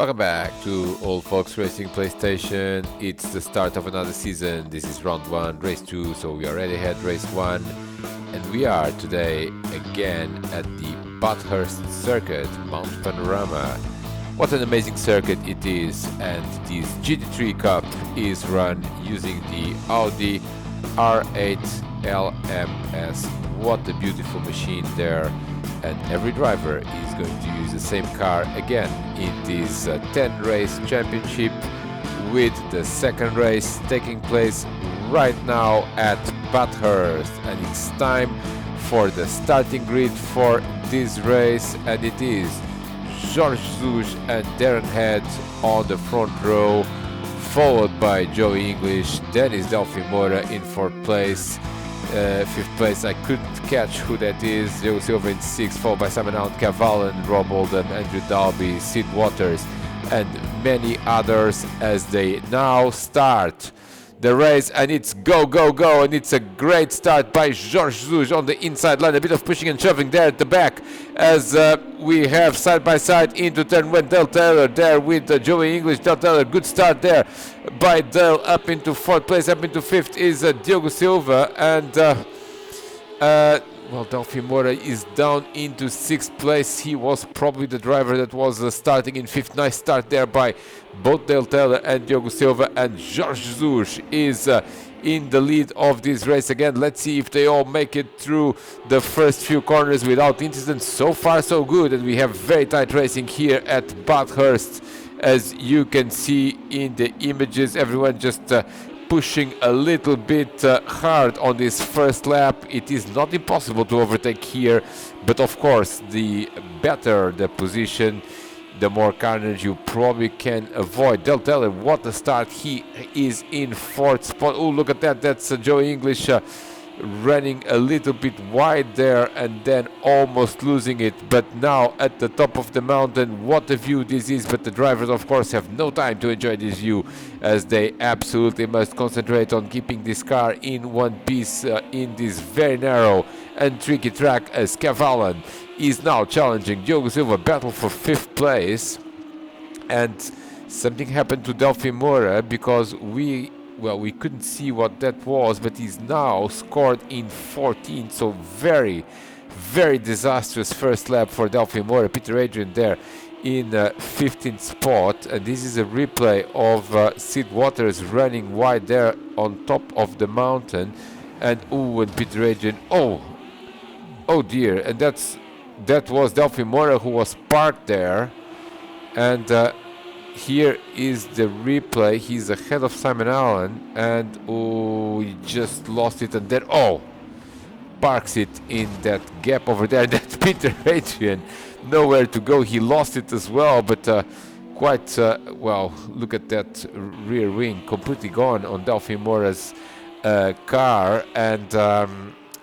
Welcome back to Old Folks Racing PlayStation. It's the start of another season. This is round 1, race 2, so we already had race 1. And we are today again at the Bathurst Circuit, Mount Panorama. What an amazing circuit it is, and this GT3 Cup is run using the Audi R8 LMS. What a beautiful machine there. And every driver is going to use the same car again in this 10 race championship, with the second race taking place right now at Bathurst. And it's time for the starting grid for this race, and it is George Zush and Darren Head on the front row, followed by Joey English. Then is Delphi Moura in 4th place. 5th place, I couldn't catch who that is. Joe Silva in 6th, followed by Simon Allen, Cavallen, Rob Holden, Andrew Dalby, Sid Waters, and many others as they now start the race. And it's go, go, go, and it's a great start by George Zuj on the inside line. A bit of pushing and shoving there at the back as we have side by side into turn 1. Dale Taylor there with Joey English. Dale Taylor, good start there by Dale, up into 4th place. Up into 5th is Diogo Silva, and well, Delphi Moura is down into 6th place. He was probably the driver that was starting in 5th. Nice start there by both Dale Taylor and Diogo Silva, and George Zush is in the lead of this race again. Let's see if they all make it through the first few corners without incidents. So far so good, and we have very tight racing here at Bathurst, as you can see in the images. Everyone just pushing a little bit hard on this first lap. It is not impossible to overtake here, but of course the better the position, the more carnage you probably can avoid. Del Taylor, what a start. He is in 4th spot. Oh, look at that. That's Joey English running a little bit wide there and then almost losing it. But now at the top of the mountain, what a view this is. But the drivers, of course, have no time to enjoy this view, as they absolutely must concentrate on keeping this car in one piece in this very narrow and tricky track, as Cavallen is now challenging Diogo Silva. Battle for 5th place, and something happened to Delphi Moura, because we couldn't see what that was, but he's now scored in 14th, so very, very disastrous first lap for Delphi Moura. Peter Adrian there in 15th spot, and this is a replay of Sid Waters running wide there on top of the mountain, and and Peter Adrian, oh dear, and that was Delphi Moura who was parked there, and here is the replay. He's ahead of Simon Allen, and he just lost it, and then parks it in that gap over there. That's Peter Adrian, nowhere to go. He lost it as well, but quite well. Look at that rear wing, completely gone on Delphi Moura's car, and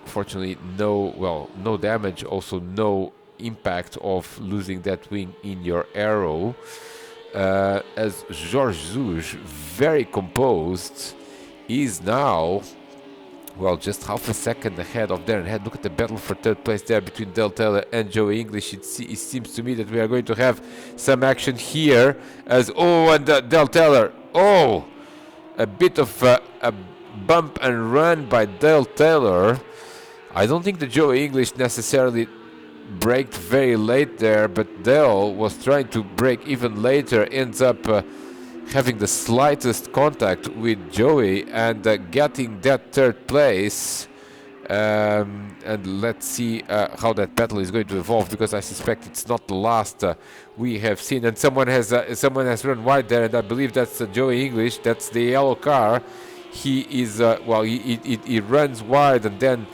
fortunately no damage, also no impact of losing that wing in your aero. As George Zuj, very composed, is now just half a second ahead of Darren Head. Look at the battle for 3rd place there between Del Taylor and Joey English. It seems to me that we are going to have some action here, as and Del Taylor, a bit of a bump and run by Del Taylor. I don't think the Joey English necessarily braked very late there, but Dale was trying to brake even later, ends up having the slightest contact with Joey and getting that 3rd place. And let's see how that battle is going to evolve, because I suspect it's not the last we have seen. And someone has run wide there, and I believe that's Joey English. That's the yellow car. He is he runs wide and then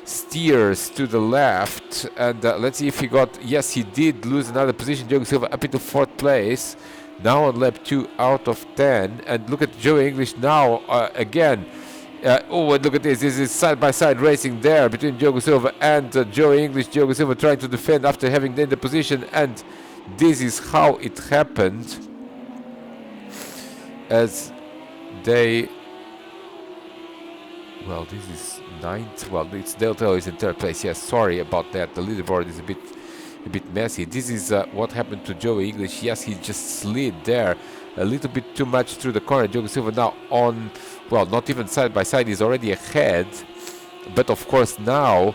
steers to the left, and let's see if he he did lose another position. Diogo Silva up into 4th place, now on lap 2 out of 10, and look at Joey English now again. And look at this is side-by-side racing there between Diogo Silva and Joey English. Diogo Silva trying to defend after having gained the position, and this is how it happened, as they this is 9th. It's Del Taylor is in 3rd place. Yes, sorry about that. The leaderboard is a bit a bit messy. This is what happened to Joey English. Yes, he just slid there a little bit too much through the corner. Diogo Silva now on, well, not even side by side, he's already ahead. But of course now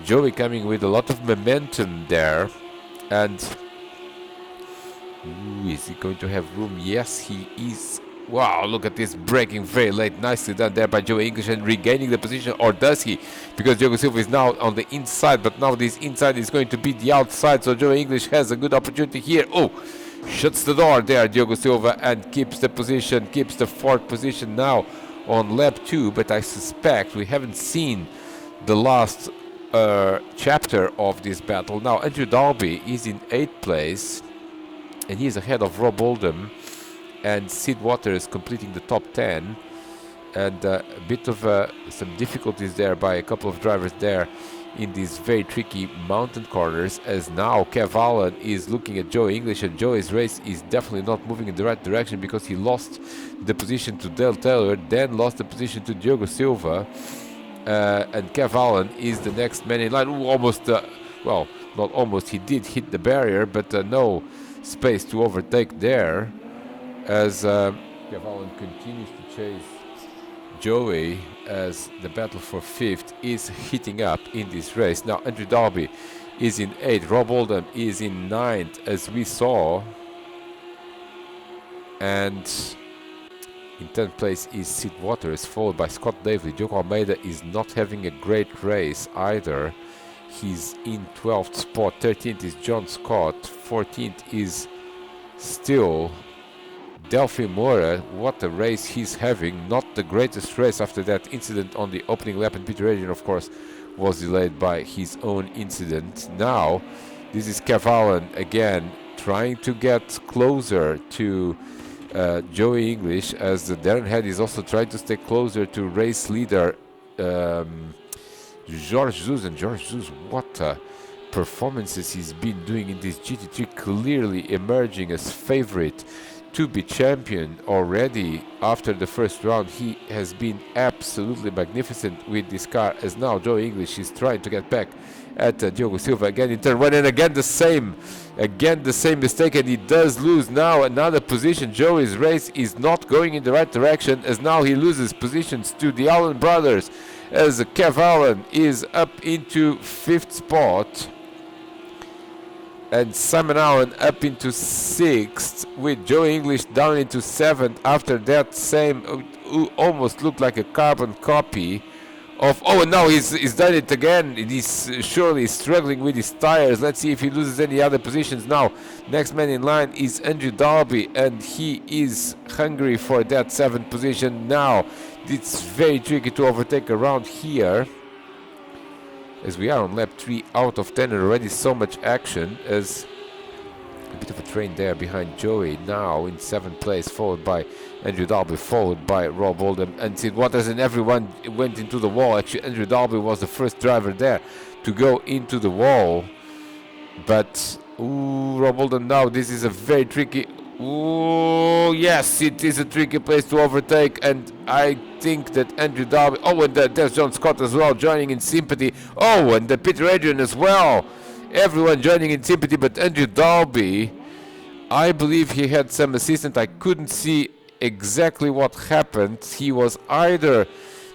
Joey coming with a lot of momentum there. And is he going to have room? Yes, he is. Wow, look at this, braking very late. Nicely done there by Joey English and regaining the position. Or does he? Because Diogo Silva is now on the inside, but now this inside is going to be the outside. So Joey English has a good opportunity here. Oh, shuts the door there, Diogo Silva, and keeps the position, keeps the fourth position now on lap 2. But I suspect we haven't seen the last chapter of this battle. Now Andrew Dalby is in 8th place, and he's ahead of Rob Oldham and Sid Waters completing the top 10. And a bit of some difficulties there by a couple of drivers there in these very tricky mountain corners, as now Kev Allen is looking at Joe English, and Joe's race is definitely not moving in the right direction because he lost the position to Dale Taylor, then lost the position to Diogo Silva, and Kev Allen is the next man in line. Ooh, almost, well, not almost, he did hit the barrier, but no space to overtake there, as Kev Allen continues to chase Joey, as the battle for 5th is heating up in this race. Now Andrew Dalby is in 8th, Rob Oldham is in 9th, as we saw, and in 10th place is Sid Waters, followed by Scott Davely. Diogo Almeida is not having a great race either. He's in 12th spot. 13th is John Scott. 14th is still Delphi Moura. What a race he's having. Not the greatest race after that incident on the opening lap, and Peter Adrian, of course, was delayed by his own incident. Now this is Kev Allen again, trying to get closer to Joey English, as Darren Head is also trying to stay closer to race leader Jorge Jesus. And Jorge Jesus, what performances he's been doing in this GT3, clearly emerging as favorite to be champion already after the first round. He has been absolutely magnificent with this car, as now Joey English is trying to get back at Diogo Silva again in turn 1, and again the same mistake, and he does lose now another position. Joey's race is not going in the right direction, as now he loses positions to the Allen brothers, as Kev Allen is up into 5th spot and Simon Allen up into 6th, with Joey English down into 7th after that same almost looked like a carbon copy of, oh, and now he's done it again. He's surely struggling with his tires. Let's see if he loses any other positions now. Next man in line is Andrew Dalby, and he is hungry for that 7th position now. It's very tricky to overtake around here, as we are on lap 3 out of 10 and already so much action, as a bit of a train there behind Joey, now in 7th place, followed by Andrew Dalby, followed by Rob Oldham and Sid Waters, and everyone went into the wall. Actually, Andrew Dalby was the first driver there to go into the wall, but Rob Oldham now, this is a very tricky, yes, it is a tricky place to overtake, and I think that Andrew Dalby, and there's John Scott as well joining in sympathy, and Peter Adrian as well, everyone joining in sympathy. But Andrew Dalby, I believe he had some assistant. I couldn't see exactly what happened. He was either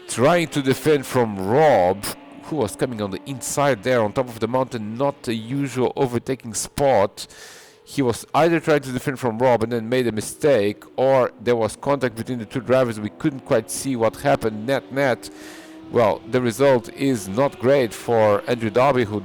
trying to defend from Rob, who was coming on the inside there on top of the mountain, not a usual overtaking spot. He was either trying to defend from Rob and then made a mistake, or there was contact between the two drivers. We couldn't quite see what happened. Net. Well, the result is not great for Andrew Dalby, who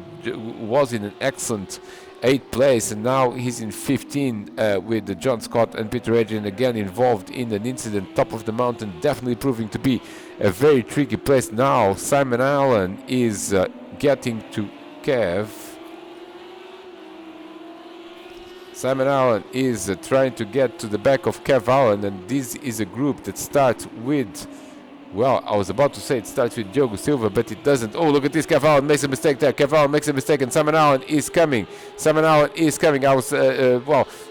was in an excellent 8th place, and now he's in 15 with John Scott and Peter Adrian again involved in an incident top of the mountain, definitely proving to be a very tricky place. Now Simon Allen is getting to Kev. Simon Allen is trying to get to the back of Kev Allen, and this is a group that starts with, well, I was about to say it starts with Diogo Silva, but it doesn't. Oh, look at this, Kev Allen makes a mistake there. Kev Allen makes a mistake, and Simon Allen is coming. Simon Allen is coming.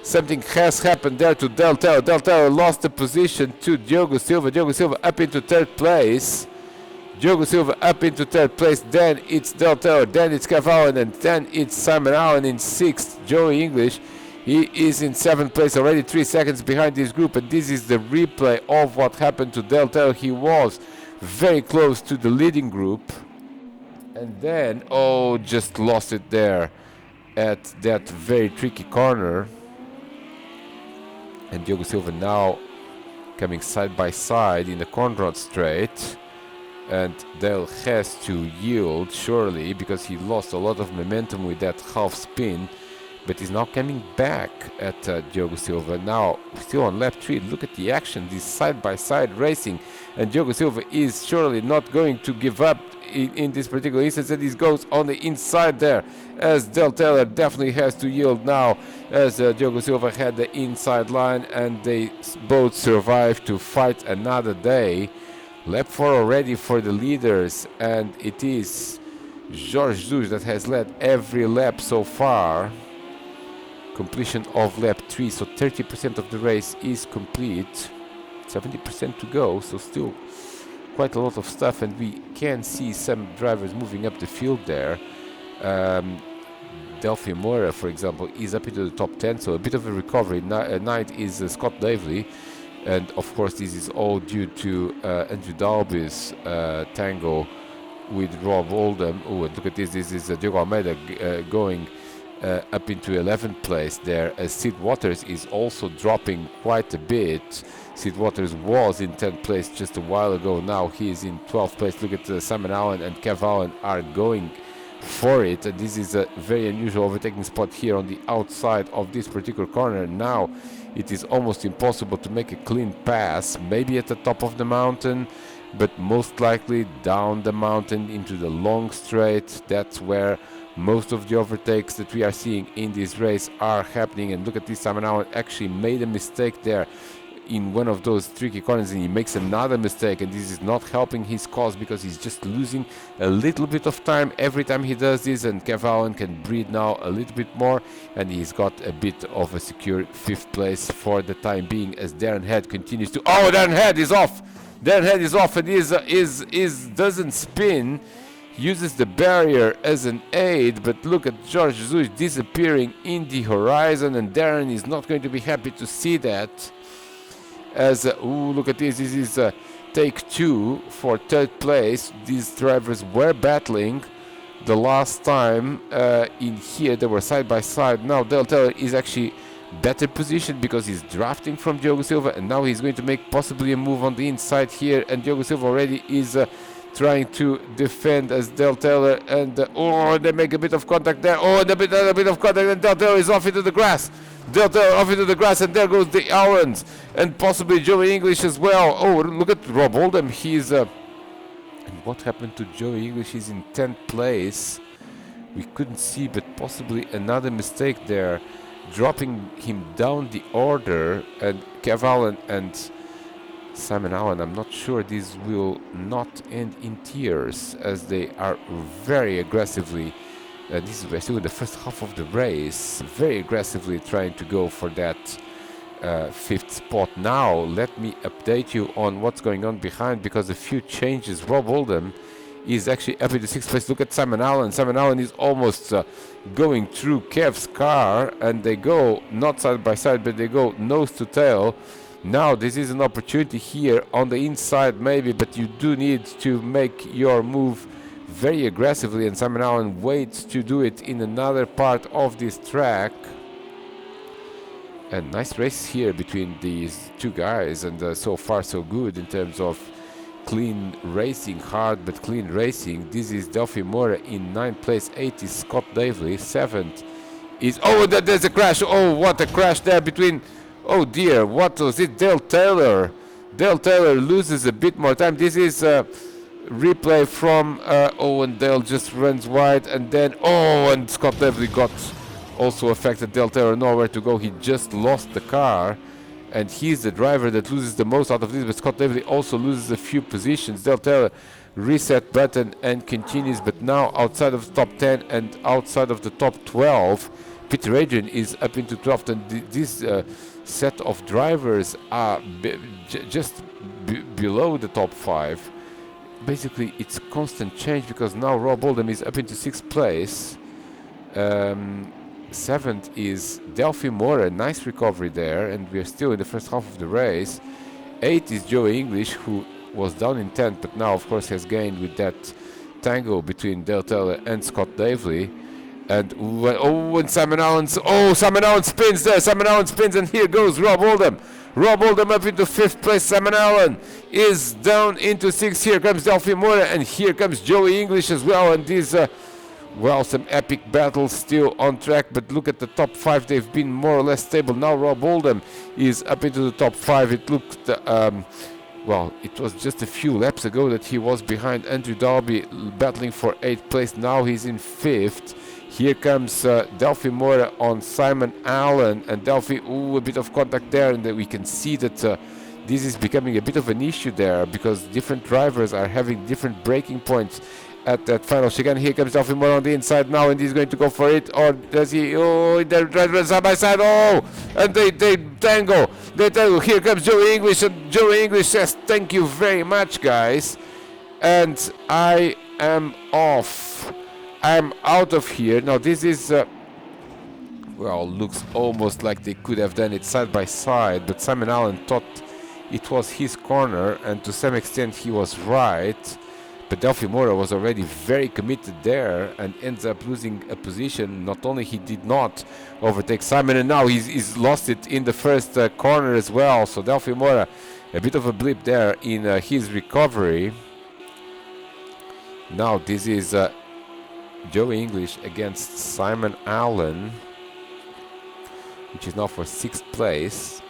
Something has happened there to Del Taylor. Del Taylor lost the position to Diogo Silva. Diogo Silva up into 3rd place. Diogo Silva up into 3rd place, then it's Del Taylor, then it's Kev Allen, and then it's Simon Allen in 6th. Joey English, he is in 7th place, already 3 seconds behind this group, and this is the replay of what happened to Del Taylor. He was very close to the leading group, and then, oh, just lost it there at that very tricky corner. And Diogo Silva now coming side by side in the Conrad Straight, and Dale has to yield surely because he lost a lot of momentum with that half spin, but he's now coming back at Diogo Silva. Now still on lap 3. Look at the action, this side by side racing, and Diogo Silva is surely not going to give up in this particular instance, and he goes on the inside there, as Del Taylor definitely has to yield now, as Diogo Silva had the inside line, and they both survived to fight another day. Lap 4 already for the leaders, and it is Jorge Jesus that has led every lap so far. Completion of lap 3, so 30% of the race is complete, 70% to go, so still quite a lot of stuff, and we can see some drivers moving up the field there. Delphi Moira, for example, is up into the top 10, so a bit of a recovery. Ninth is Scott Davely, and of course this is all due to Andrew Dalby's tango with Rob Oldham. Oh, and look at this is Diogo Almeida going up into 11th place there, as Sid Waters is also dropping quite a bit. Sid Waters was in 10th place just a while ago, now he is in 12th place. Look at Simon Allen and Kev Allen are going for it, and this is a very unusual overtaking spot here on the outside of this particular corner. Now it is almost impossible to make a clean pass, maybe at the top of the mountain, but most likely down the mountain into the long straight. That's where most of the overtakes that we are seeing in this race are happening. And look at this, Simon Allen actually made a mistake there in one of those tricky corners, and he makes another mistake, and this is not helping his cause because he's just losing a little bit of time every time he does this. And Kev Allen can breathe now a little bit more, and he's got a bit of a secure 5th place for the time being, as Darren Head continues to... Oh, Darren Head is off! Darren Head is off, and doesn't spin, uses the barrier as an aid, but look at Jorge Jesus disappearing in the horizon, and Darren is not going to be happy to see that. As look at this is take 2 for 3rd place. These drivers were battling the last time in here. They were side by side. Now Del Taylor is actually better positioned because he's drafting from Diogo Silva, and now he's going to make possibly a move on the inside here, and Diogo Silva already is trying to defend as Del Taylor, and they make a bit of contact there. Oh, and a bit of contact, and Del Taylor is off into the grass. Del Taylor off into the grass, and there goes the Allens, and possibly Joey English as well. Oh, look at Rob Oldham. He's and what happened to Joey English? He's in 10th place. We couldn't see, but possibly another mistake there, dropping him down the order. And Kev Allen and Simon Allen, I'm not sure this will not end in tears, as they are very aggressively, this is still in the first half of the race, very aggressively trying to go for that 5th spot. Now let me update you on what's going on behind, because a few changes. Rob Oldham is actually up in the 6th place. Look at Simon Allen. Simon Allen is almost going through Kev's car, and they go not side by side, but they go nose to tail. Now this is an opportunity here on the inside maybe, but you do need to make your move very aggressively, and Simon Allen waits to do it in another part of this track. And nice race here between these two guys, and so far so good in terms of clean racing, hard but clean racing. This is Delphi Moura in 9th place, 8th is Scott Davely, 7th is... Oh, there's a crash! Oh, what a crash there between... Oh dear, what was it? Dale Taylor. Dale Taylor loses a bit more time. This is replay from and Dale just runs wide, and then and Scott Davely got also affected. Dale Taylor nowhere to go. He just lost the car, and he's the driver that loses the most out of this, but Scott Davely also loses a few positions. Dale Taylor reset button and continues, but now outside of the top 10 and outside of the top 12. Peter Adrian is up into 12th, and this set of drivers are just below the top 5. basically it's constant change, because now Rob Oldham is up into 6th place. 7th is Delphi Mora, nice recovery there, and we are still in the first half of the race. 8th is Joey English, who was down in 10th, but now of course has gained with that tango between Dale Taylor and Scott Davely. And and Simon Allen spins there. Simon Allen spins, and here goes Rob Oldham. Rob Oldham up into 5th place. Simon Allen is down into 6th. Here comes Delphi Mora, and here comes Joey English as well. And these, some epic battles still on track. But look at the top 5; they've been more or less stable. Now Rob Oldham is up into the top 5. It looked, it was just a few laps ago that he was behind Andrew Darby, battling for 8th place. Now he's in 5th. Here comes Delphi Mora on Simon Allen, and Delphi, a bit of contact there, and we can see that this is becoming a bit of an issue there, because different drivers are having different braking points at that final chicane. Here comes Delphi Mora on the inside now, and he's going to go for it, or does he? Oh, they're driving side by side. Oh, and they tango. They tango. Here comes Joey English, and Joey English says, "Thank you very much, guys," and I am off. I'm out of here. Now this is, looks almost like they could have done it side by side, but Simon Allen thought it was his corner, and to some extent he was right. But Delphi Mora was already very committed there and ends up losing a position. Not only he did not overtake Simon, and now he's lost it in the first corner as well. So Delphi Mora, a bit of a blip there in his recovery. Now this is Joey English against Simon Allen, which is now for 6th place.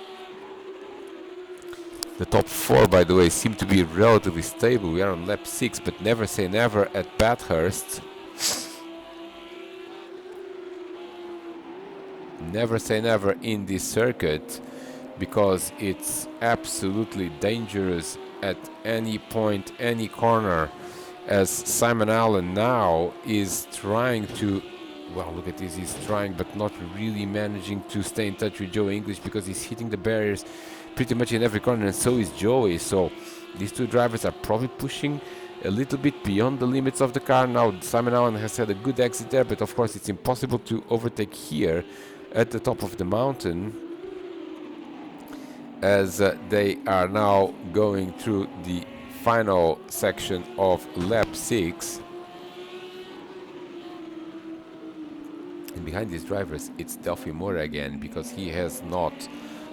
The top 4, by the way, seem to be relatively stable. We are on lap 6, but never say never at Bathurst. Never say never in this circuit, because it's absolutely dangerous at any point, any corner, as Simon Allen now is trying to, look at this, he's trying but not really managing to stay in touch with Joey English, because he's hitting the barriers pretty much in every corner, and so is Joey. So these two drivers are probably pushing a little bit beyond the limits of the car. Now Simon Allen has had a good exit there, but of course it's impossible to overtake here at the top of the mountain, as they are now going through the final section of lap 6. And behind these drivers it's Delphi Mora again, because he has not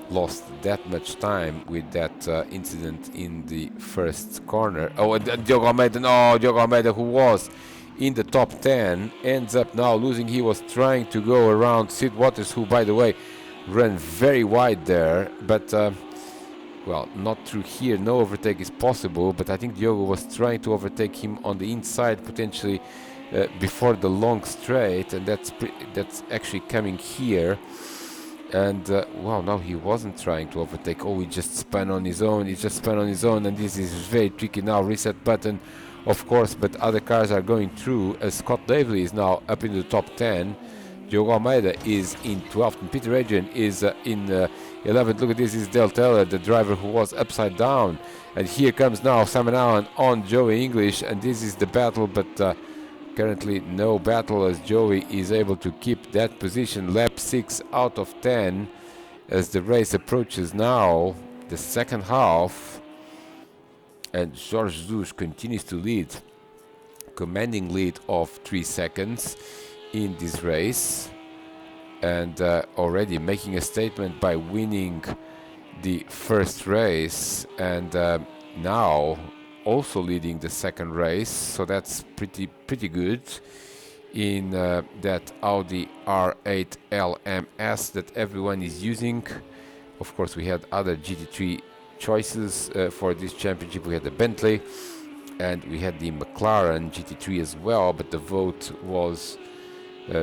lost that much time with that incident in the first corner. Oh, and Diogo Almeida, who was in the top 10, ends up now losing. He was trying to go around Sid Waters, who, by the way, ran very wide there, but not through here. No overtake is possible, but I think Diogo was trying to overtake him on the inside, potentially before the long straight, and that's actually coming here. And now he wasn't trying to overtake. Oh, he just spun on his own. And this is very tricky now. Reset button, of course, but other cars are going through, as Scott Davely is now up in the top 10. Diogo Almeida is in 12th, and Peter Adrian is in 11th. Look at this, is Dale Taylor, the driver who was upside down. And here comes now Simon Allen on Joey English, and this is the battle, but currently no battle, as Joey is able to keep that position. Lap 6 out of 10 as the race approaches now the second half, and Jorge Jesus continues to lead, commanding lead of 3 seconds in this race, and already making a statement by winning the first race, and now also leading the second race. So that's pretty good in that Audi R8 LMS that everyone is using. Of course, we had other GT3 choices for this championship. We had the Bentley and we had the McLaren GT3 as well, but the vote was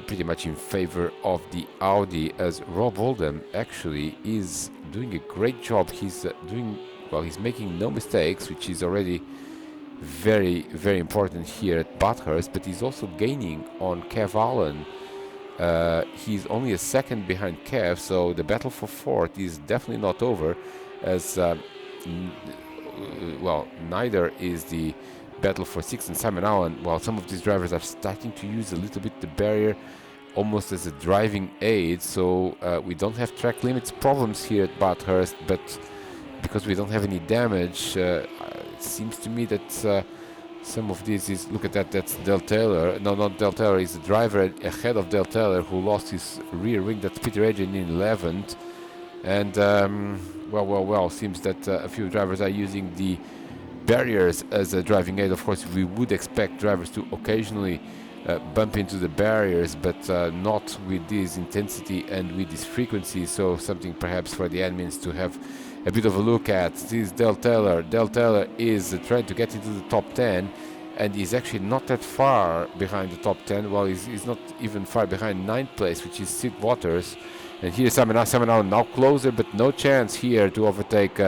pretty much in favor of the Audi, as Rob Oldham actually is doing a great job. He's he's making no mistakes, which is already very, very important here at Bathurst, but he's also gaining on Kev Allen. He's only a second behind Kev, so the battle for fourth is definitely not over, as neither is the battle for 6th, and Simon Allen, while some of these drivers are starting to use a little bit the barrier almost as a driving aid, so we don't have track limits problems here at Bathurst, but because we don't have any damage, it seems to me that some of this is, look at that, that's Del Taylor, no, not Del Taylor, is the driver ahead of Del Taylor who lost his rear wing, that's Peter Adrian in 11th, and well, seems that a few drivers are using the barriers as a driving aid. Of course, we would expect drivers to occasionally bump into the barriers, but not with this intensity and with this frequency, so something perhaps for the admins to have a bit of a look at. This is Del Taylor. Del Taylor is trying to get into the top 10, and he's actually not that far behind the top 10. Well, he's not even far behind 9th place, which is Sid Waters. And here's Simon Allen now closer, but no chance here to overtake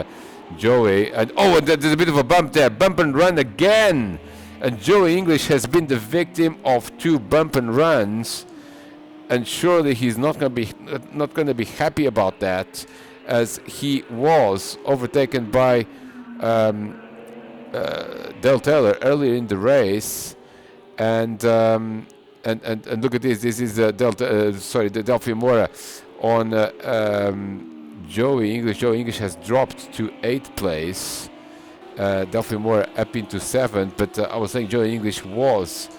Joey. And there's a bit of a bump there. Bump and run again. And Joey English has been the victim of 2 bump and runs, and surely he's not going to be happy about that, as he was overtaken by Del Taylor earlier in the race, and look at this. This is the Delphi Mora on Joey English. Joey English has dropped to 8th place. Delphi Mora up into 7th, but I was saying Joey English was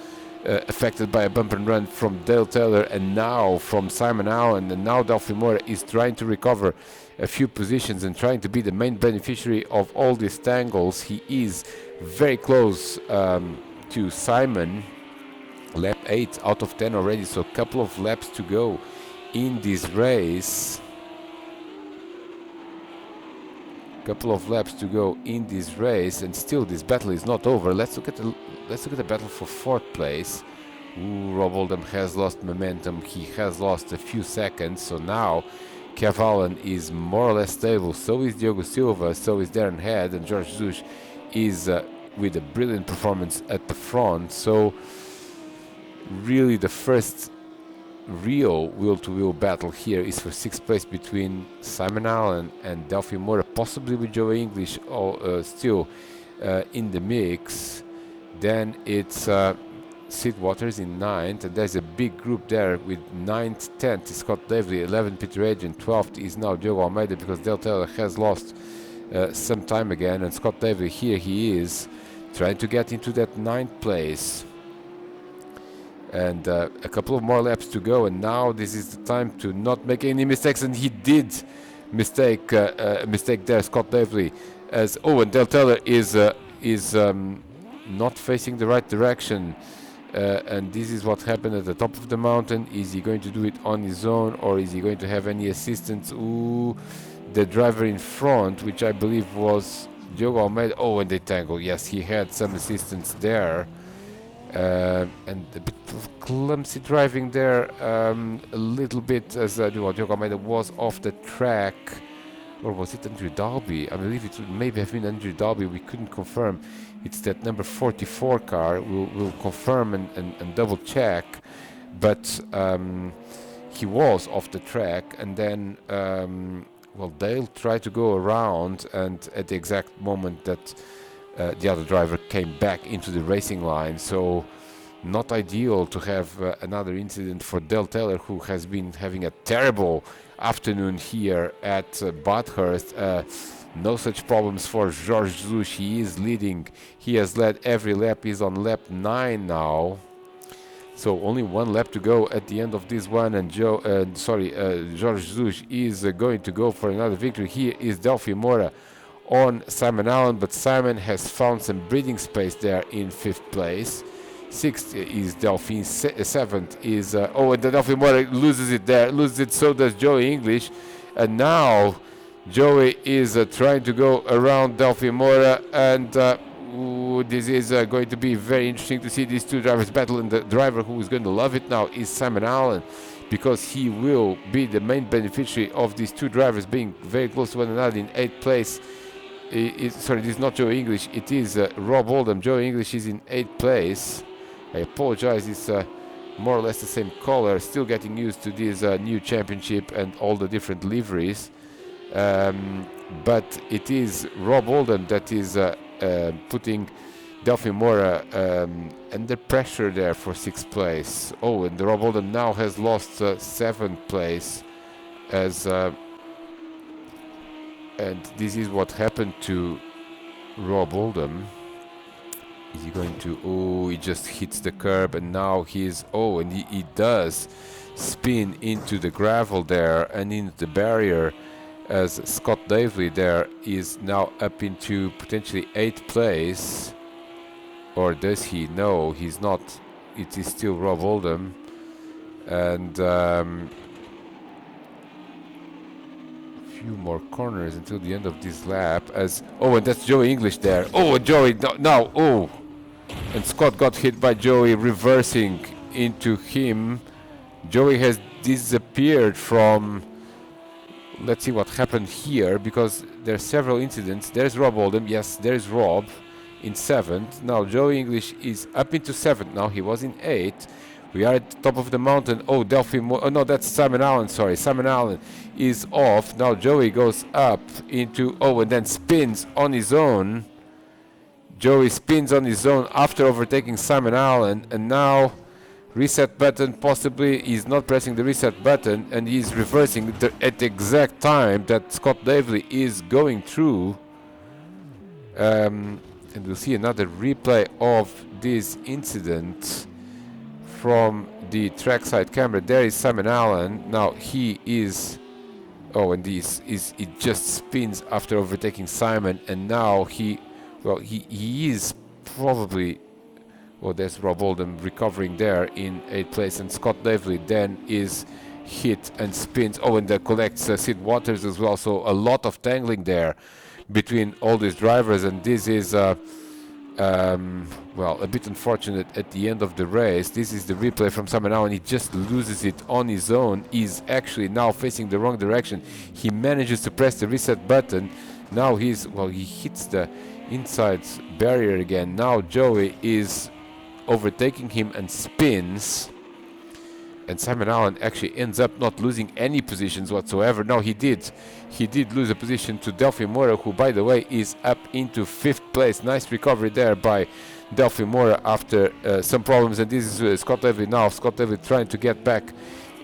affected by a bump and run from Dale Taylor and now from Simon Allen, and now Delphi Mora is trying to recover a few positions and trying to be the main beneficiary of all these tangles. He is very close to Simon, lap 8 out of 10 already, so a couple of laps to go in this race. And still this battle is not over. Let's look at the battle for 4th place. Rob Oldham has lost momentum. He has lost a few seconds, so now Kev Allen is more or less stable. So is Diogo Silva, so is Darren Head, and George Zush is with a brilliant performance at the front. So really the first real wheel-to-wheel battle here is for 6th place between Simon Allen and Delphi Mora, possibly with Joey English still in the mix. Then it's Sid Waters in 9th, and there's a big group there with 9th, 10th is Scott Davley, 11th Peter Adrian, 12th is now Diogo Almeida, because Del Taylor has lost some time again, and Scott Davley, here he is trying to get into that 9th place. And a couple of more laps to go, and now this is the time to not make any mistakes, and he did mistake there, Scott Davley, and Del Taylor is not facing the right direction, and this is what happened at the top of the mountain. Is he going to do it on his own, or is he going to have any assistance? The driver in front, which I believe was Diogo Almeida, and they tangle. Yes, he had some assistance there. And a bit of clumsy driving there, a little bit, as Diogo Almeida was off the track. Or was it Andrew Dalby? I believe it would maybe have been Andrew Dalby. We couldn't confirm. It's that number 44 car. We'll confirm and double check. But he was off the track, and then Dale tried to go around, and at the exact moment that the other driver came back into the racing line. So not ideal to have another incident for Del Taylor, who has been having a terrible afternoon here at Bathurst. No such problems for George Zush. He is leading. He has led every lap. He's on lap 9 now. So only 1 lap to go at the end of this one, and George Zush is going to go for another victory. Here is Delphi Mora on Simon Allen, but Simon has found some breathing space there in 5th place. 6th is Delphine, 7th is and the Delphi Mora loses it, so does Joey English, and now Joey is trying to go around Delphi Mora, and this is going to be very interesting to see these two drivers battle, and the driver who is going to love it now is Simon Allen, because he will be the main beneficiary of these two drivers being very close to one another in 8th place. This is not Joe English, it is Rob Oldham. Joe English is in 8th place. I apologize, it's more or less the same color, still getting used to this new championship and all the different liveries. But it is Rob Oldham that is putting Delphi Mora under pressure there for 6th place. Oh, and Rob Oldham now has lost 7th place as and this is what happened to Rob Oldham. Is he going to... Oh, he just hits the curb and now he's... Oh, and he does spin into the gravel there and into the barrier, as Scott Davely there is now up into potentially 8th place. Or does he? No, he's not. It is still Rob Oldham. And few more corners until the end of this lap as... Oh, and that's Joey English there. Oh, and Joey now. Oh, and Scott got hit by Joey, reversing into him. Joey has disappeared from... Let's see what happened here, because there are several incidents. There's Rob Oldham. Yes, there's Rob in 7th. Now Joey English is up into 7th. Now he was in 8th. We are at the top of the mountain. Oh, Delphi... Oh, no, that's Simon Allen. Sorry, Simon Allen is off. Now Joey goes up into... Oh, and then spins on his own. Joey spins on his own after overtaking Simon Allen. And now reset button, possibly. He's not pressing the reset button. And he's reversing at the exact time that Scott Davely is going through. And we'll see another replay of this incident from the trackside camera. There is Simon Allen. Now he is... Oh, and it just spins after overtaking Simon, and now he is probably... Well, there's Rob Oldham recovering there in 8th place, and Scott Davely then is hit and spins. Oh, and collects Sid Waters as well. So a lot of tangling there between all these drivers, and this is well, a bit unfortunate at the end of the race. This is the replay from Simon Allen. He just loses it on his own. He's actually now facing the wrong direction. He manages to press the reset button. Now he's... Well, he hits the inside barrier again. Now Joey is overtaking him and spins. And Simon Allen actually ends up not losing any positions whatsoever. No, he did lose a position to Delphi Mora, who, by the way, is up into 5th place. Nice recovery there by Delphi Mora after some problems. And this is Scott Davely now. Scott Davely trying to get back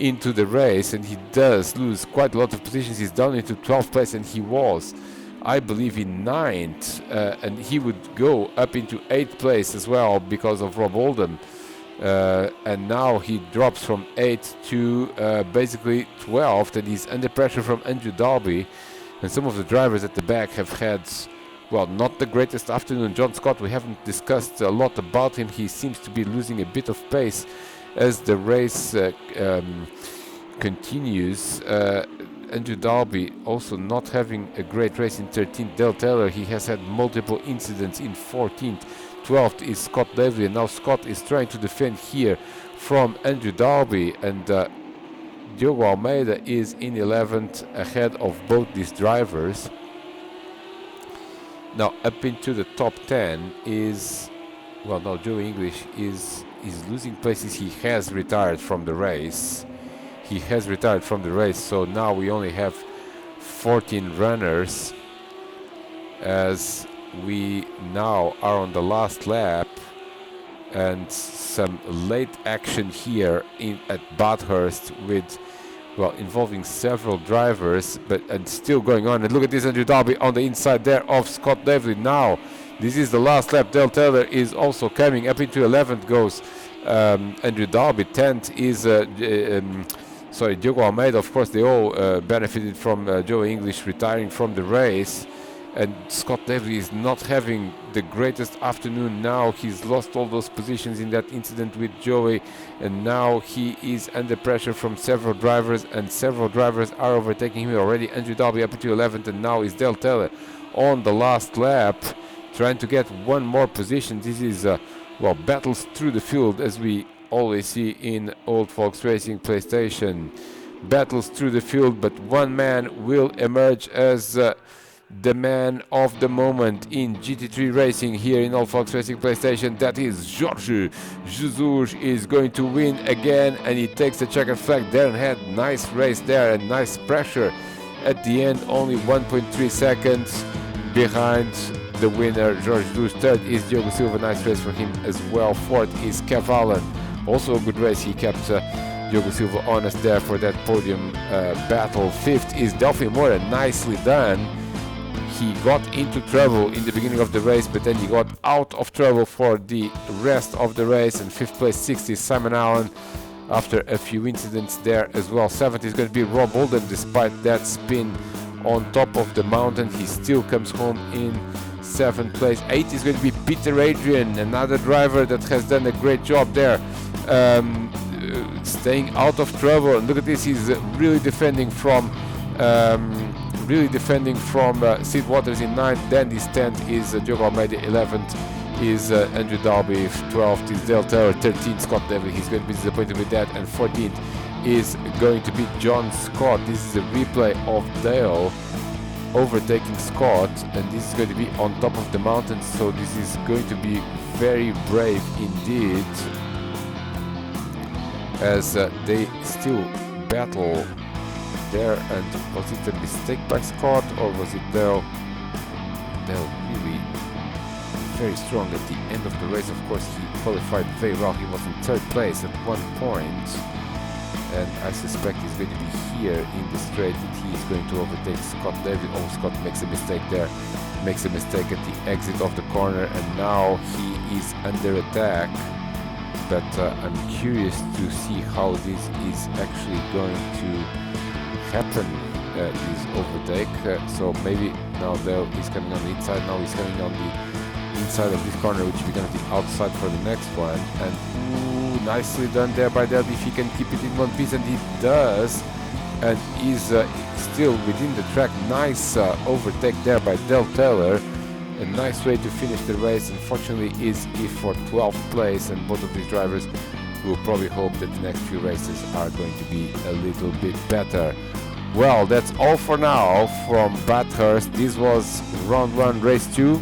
into the race, and he does lose quite a lot of positions. He's down into 12th place, and he was, I believe, in 9th. And he would go up into 8th place as well because of Rob Oldham. And now he drops from 8th to basically 12th, and he's under pressure from Andrew Dalby. And some of the drivers at the back have had, well, not the greatest afternoon. John Scott, we haven't discussed a lot about him. He seems to be losing a bit of pace as the race continues. Andrew Dalby also not having a great race in 13th. Dale Taylor, he has had multiple incidents in 14th. 12th is Scott Davely, and now Scott is trying to defend here from Andrew Dalby, and Diogo Almeida is in 11th ahead of both these drivers. Now up into the top 10 is, well, now Joe English is losing places. He has retired from the race. So now we only have 14 runners, as we now are on the last lap, and some late action here at Bathurst with, well, involving several drivers, and still going on. And look at this, Andrew Dalby on the inside there of Scott Davely. Now this is the last lap. Dale Taylor is also coming up into 11th goes Andrew Dalby. 10th is Diogo Almeida. Of course, they all benefited from Joe English retiring from the race. And Scott Davely is not having the greatest afternoon now. He's lost all those positions in that incident with Joey, and now he is under pressure from several drivers, and several drivers are overtaking him already. Andrew Dalby up to 11th, and now is Dale Taylor on the last lap, trying to get one more position. This is, well, battles through the field, as we always see in Old Folks Racing PlayStation. Battles through the field, but one man will emerge as the man of the moment in GT3 racing here in Old Folks Racing PlayStation. That is Jorge Jesus is going to win again, and he takes the checkered flag. Darren had nice race there and nice pressure at the end, only 1.3 seconds behind the winner. George Lewis. Third is Diogo Silva, nice race for him as well. Fourth is Kev Allen, also a good race. He kept Diogo Silva honest there for that podium battle. Fifth is Delphi Moura, nicely done. He got into trouble in the beginning of the race, but then he got out of trouble for the rest of the race. And fifth place, sixth is Simon Allen, after a few incidents there as well. Seventh is going to be Rob Oldham. Despite that spin on top of the mountain, he still comes home in seventh place. Eighth is going to be Peter Adrian, another driver that has done a great job there, staying out of trouble. And look at this, he's really defending from Sid Waters in 9th. Then his 10th is Diogo Almeida. 11th is Andrew Dalby. 12th is Dale Taylor. 13th Scott Devlin. He's going to be disappointed with that. And 14th is going to be John Scott. This is a replay of Dale overtaking Scott, and this is going to be on top of the mountain, so this is going to be very brave indeed, as they still battle there. And was it a mistake by Scott, or was it Dale really very strong at the end of the race? Of course, he qualified very well. He was in third place at one point, and I suspect he's going to be here in the straight that he is going to overtake Scott David. Oh, Scott makes a mistake there, makes a mistake at the exit of the corner, and now he is under attack. But I'm curious to see how this is actually going to happen, this overtake. So maybe now Dale is coming on the inside, now he's coming on the inside of this corner, which will be going to be outside for the next one. And nicely done there by Dale, if he can keep it in one piece, and he does, and is still within the track. Nice overtake there by Dale Taylor. A nice way to finish the race. Unfortunately, is for 12th place, and both of these drivers will probably hope that the next few races are going to be a little bit better. Well, that's all for now from Bathurst. This was round 1, race 2.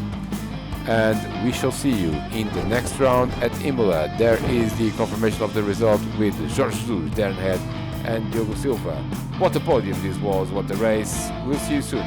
And we shall see you in the next round at Imola. There is the confirmation of the result with George Lewis, Darren Head and Diogo Silva. What a podium this was, what a race. We'll see you soon.